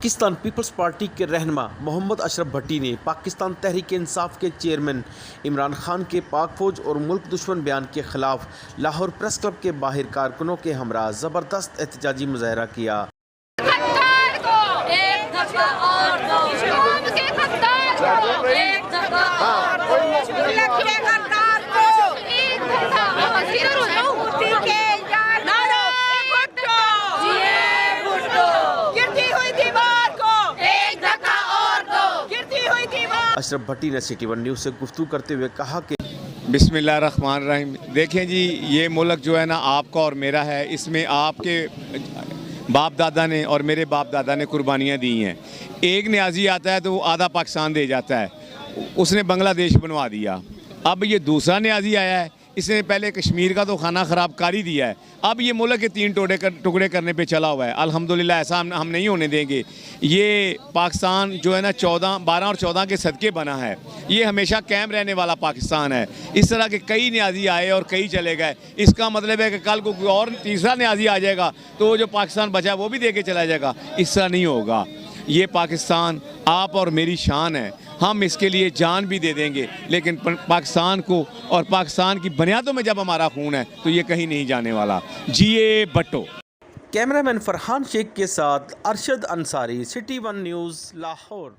Pakistan Peoples party کے رہنما محمد اشرف بھٹی نے پاکستان تحریک انصاف کے چیئرمین عمران خان کے پاک فوج اور ملک دشمن بیان کے خلاف لاہور پریس کلب کے باہر کارکنوں کے ہمراہ زبردست احتجاجی مظاہرہ کیا۔ اشرف بھٹی نے سٹی ون نیوز سے گفتگو کرتے ہوئے کہا کہ بسم اللہ الرحمن الرحیم۔ دیکھیں جی، یہ ملک جو ہے نا آپ کا اور میرا ہے، اس میں آپ کے باپ دادا نے اور میرے باپ دادا نے قربانیاں دی ہیں۔ ایک نیازی آتا ہے تو وہ آدھا پاکستان دے جاتا ہے، اس نے بنگلہ دیش بنوا دیا۔ اب یہ دوسرا نیازی آیا ہے، اس نے پہلے کشمیر کا تو خانہ خراب کاری دیا ہے، اب یہ ملک کے 3 ٹکڑے کرنے پہ چلا ہوا ہے۔ الحمدللہ ایسا ہم نہیں ہونے دیں گے۔ یہ پاکستان جو ہے نا 12 اور 14 کے صدقے بنا ہے، یہ ہمیشہ قائم رہنے والا پاکستان ہے۔ اس طرح کے کئی نیازی آئے اور کئی چلے گئے، اس کا مطلب ہے کہ کل کو کوئی اور تیسرا نیازی آ جائے گا تو وہ جو پاکستان بچا ہے وہ بھی دے کے چلا جائے گا۔ اس طرح نہیں ہوگا۔ یہ پاکستان آپ اور میری شان ہے، ہم اس کے لیے جان بھی دے دیں گے، لیکن پاکستان کو اور پاکستان کی بنیادوں میں جب ہمارا خون ہے تو یہ کہیں نہیں جانے والا۔ جیے بھٹو۔ کیمرہ مین فرحان شیخ کے ساتھ Arshad Ansari, city one news, Lahore.